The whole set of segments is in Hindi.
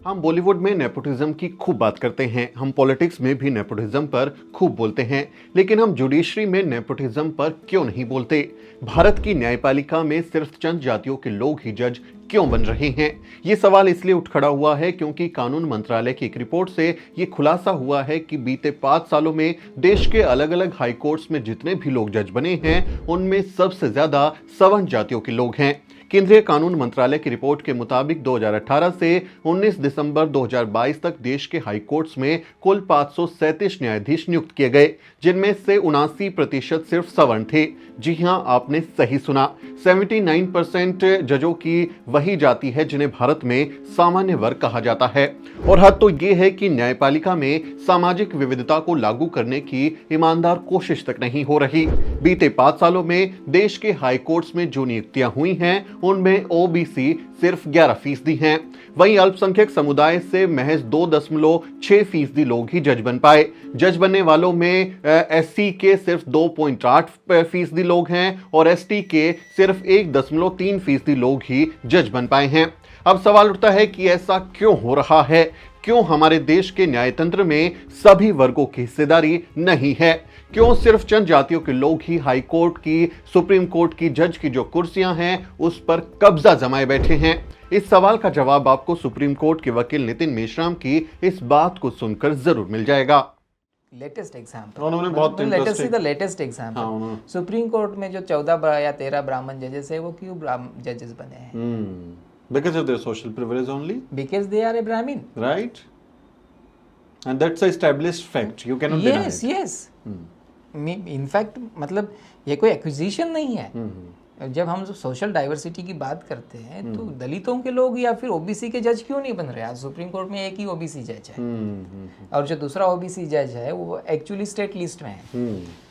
हम बॉलीवुड में नेपोटिज्म की खूब बात करते हैं, हम पॉलिटिक्स में भी नेपोटिज्म पर खूब बोलते हैं, लेकिन हम जुडिशरी में नेपोटिज्म पर क्यों नहीं बोलते? भारत की न्यायपालिका में सिर्फ चंद जातियों के लोग ही जज क्यों बन रहे हैं? ये सवाल इसलिए उठ खड़ा हुआ है क्योंकि कानून मंत्रालय की एक रिपोर्ट से ये खुलासा हुआ है कि बीते 5 सालों में देश के अलग अलग हाई कोर्ट्स में जितने भी लोग जज बने हैं, उनमें सबसे ज्यादा सवर्ण जातियों के लोग हैं। केंद्रीय कानून मंत्रालय की रिपोर्ट के मुताबिक 2018 से 19 दिसंबर 2022 तक देश के हाई कोर्ट्स में कुल 537 न्यायाधीश नियुक्त किए गए, जिनमें से 79% सिर्फ सवर्ण थे। जी हां, आपने सही सुना, 79% जजों की वही जाति है जिन्हें भारत में सामान्य वर्ग कहा जाता है। और हद तो यह है कि न्यायपालिका में सामाजिक विविधता को लागू करने की ईमानदार कोशिश तक नहीं हो रही। बीते 5 सालों में देश के हाई कोर्ट्स में जो नियुक्तियां हुई हैं, उनमें ओबीसी सिर्फ 11% हैं। वहीं अल्पसंख्यक समुदाय से महज 2.6% लोग ही जज बन पाए। जज बनने वालों में एससी के सिर्फ 2.8% लोग हैं और एसटी के सिर्फ 1.3% लोग ही जज बन पाए हैं। अब सवाल उठता है कि ऐसा क्यों हो रहा है? क्यों हमारे देश के न्यायतंत्र में सभी वर्गों की हिस्सेदारी नहीं है? क्यों सिर्फ चंद जातियों के लोग ही हाई कोर्ट की, सुप्रीम कोर्ट की जज की जो कुर्सियां हैं, उस पर कब्जा जमाए बैठे हैं? इस सवाल का जवाब आपको सुप्रीम कोर्ट के वकील नितिन मेश्राम की इस बात को सुनकर जरूर मिल जाएगा। लेटेस्ट एग्जाम्पल, उन्होंने बहुत लेटेस्ट एग्जाम्पल सुप्रीम कोर्ट में जो 14 या 13 ब्राह्मण जजेस है, वो क्यों जजेस बने हैं? Because of their social privilege only? Because they are a Brahmin. Right? And that's a established fact. You cannot deny it. Yes. In fact, मतलब ये कोई एक्विजिशन नहीं है। जब हम सोशल डाइवर्सिटी की बात करते हैं तो दलितों के लोग या फिर ओबीसी के जज क्यों नहीं बन रहे? आज सुप्रीम कोर्ट में एक ही ओबीसी जज है और जो दूसरा ओबीसी जज है वो एक्चुअली स्टेट लिस्ट में है,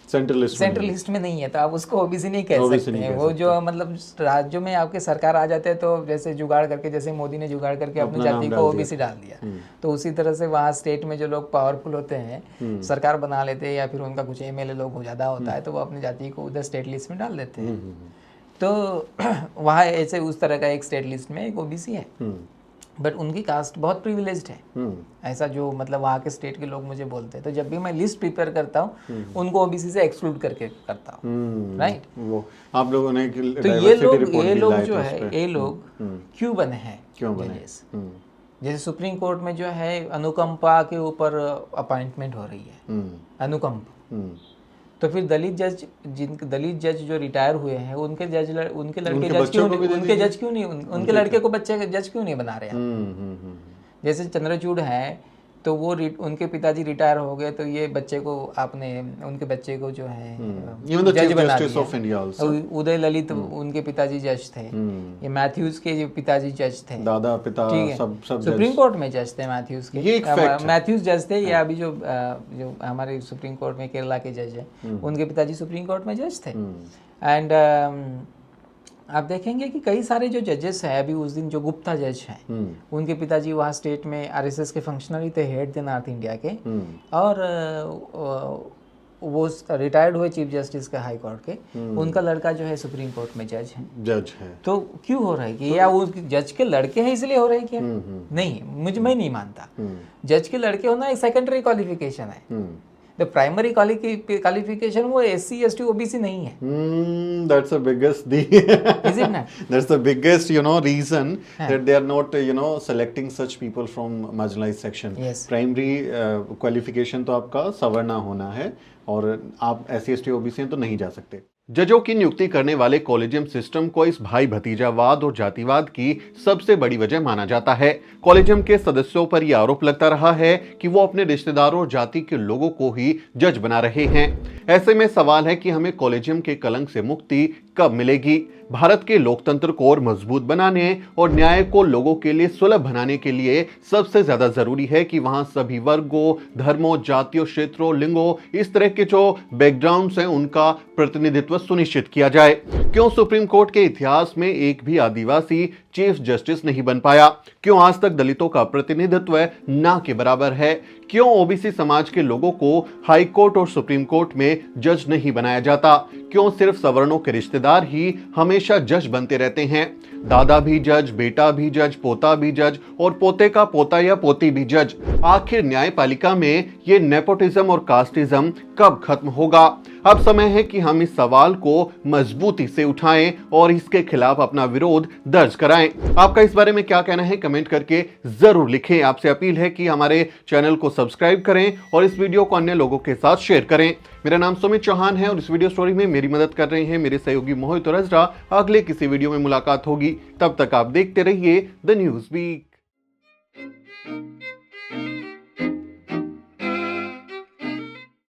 सेंट्रल लिस्ट में नहीं है, तो आप उसको ओबीसी नहीं कह सकते हैं। वो जो मतलब राज्यों में आपके सरकार आ जाते हैं तो जैसे जुगाड़ करके, जैसे मोदी ने जुगाड़ करके अपनी जाति को ओबीसी डाल दिया, तो उसी तरह से वहाँ स्टेट में जो लोग पावरफुल होते हैं, सरकार बना लेते हैं या फिर उनका कुछ एमएलए लोग ज़्यादा होता है, तो वो अपनी जाति को उधर स्टेट लिस्ट में डाल देते हैं। तो वहाँ ऐसे उस तरह का एक स्टेट लिस्ट में एक ओबीसी है, बट उनकी कास्ट बहुत प्रिविलेज्ड है। ऐसा जो मतलब वहाँ के स्टेट के लोग मुझे बोलते हैं, तो जब भी मैं लिस्ट प्रिपेयर करता हूँ उनको ओबीसी से एक्सक्लूड करके करता हूँ, राइट? वो आप लोगों ने तो ये लोग जो है, ये लोग क्यों बने हैं? जैसे सुप्रीम कोर्ट में जो है अनुकंपा के ऊपर अपॉइंटमेंट हो रही है, अनुकंपा। तो फिर दलित जज जो रिटायर हुए हैं, उनके लड़के को बच्चे जज क्यों नहीं बना रहे हैं? जैसे चंद्रचूड़ हैं, तो वो उनके पिताजी रिटायर हो गए, तो ये बच्चे को आपने उनके बच्चे को जो है जज बना दिया। उदय ललित उनके पिताजी जज थे, ये मैथ्यूज के पिताजी जज थे, दादा पिता सब सुप्रीम कोर्ट में जज थे मैथ्यूज के, मैथ्यूज जज थे। या अभी जो हमारे सुप्रीम कोर्ट में केरला के जज है, उनके पिताजी सुप्रीम कोर्ट में जज थे। एंड आप देखेंगे कि कई सारे जो जजेस हैं, अभी उस दिन जो गुप्ता जज हैं, उनके पिताजी वहाँ स्टेट में आरएसएस के फंक्शनरी थे, हेड थे नॉर्थ इंडिया के, और वो रिटायर्ड हुए चीफ जस्टिस के हाई कोर्ट के, उनका लड़का जो है सुप्रीम कोर्ट में जज है। तो क्यों हो रहा है कि या वो जज के लड़के हैं इसलिए हो रहा है क्या? नहीं, मैं नहीं मानता। जज के लड़के होना एक सेकेंडरी क्वालिफिकेशन है। The primary qualification वो SC, ST, OBC नहीं है। That's the biggest Is it not? That's the biggest, reason that they are not, selecting such people from marginalized section. Yes. Primary qualification तो आपका सवर्ण होना है और आप SC, ST, OBC हैं तो नहीं जा सकते। जजों की नियुक्ति करने वाले कॉलेजियम सिस्टम को इस भाई भतीजावाद और जातिवाद की सबसे बड़ी वजह माना जाता है। कॉलेजियम के सदस्यों पर यह आरोप लगता रहा है कि वो अपने रिश्तेदारों और जाति के लोगों को ही जज बना रहे हैं। ऐसे में सवाल है कि हमें कॉलेजियम के कलंक से मुक्ति कब मिलेगी? भारत के लोकतंत्र को और मजबूत बनाने और न्याय को लोगों के लिए सुलभ बनाने के लिए सबसे ज्यादा जरूरी है कि वहां सभी वर्गों, धर्मों, जातियों, क्षेत्रों, लिंगों, इस तरह के जो बैकग्राउंड्स हैं, उनका प्रतिनिधित्व सुनिश्चित किया जाए। क्यों सुप्रीम कोर्ट के इतिहास में एक भी आदिवासी, चीफ जस्टिस नहीं बन पाया? क्यों आज तक दलितों का प्रतिनिधित्व ना के बराबर है? क्यों ओबीसी समाज के लोगों को हाई कोर्ट और सुप्रीम कोर्ट में जज नहीं बनाया जाता? क्यों सिर्फ सवर्णों के रिश्तेदार ही हमेशा जज बनते रहते हैं? दादा भी जज, बेटा भी जज, पोता भी जज और पोते का पोता या पोती भी जज। आखिर न्यायपालिका में ये नेपोटिज्म और कास्टिज्म कब खत्म होगा? अब समय है कि हम इस सवाल को मजबूती से उठाएं और इसके खिलाफ अपना विरोध दर्ज कराएं। आपका इस बारे में क्या कहना है कमेंट करके जरूर लिखें। आपसे अपील है कि हमारे चैनल को सब्सक्राइब करें और इस वीडियो को अन्य लोगों के साथ शेयर करें। मेरा नाम सुमित चौहान है और इस वीडियो स्टोरी में मेरी मदद कर रहे हैं मेरे सहयोगी मोहित और अजरा। अगले किसी वीडियो में मुलाकात होगी, तब तक आप देखते रहिए द न्यूज़ वीक।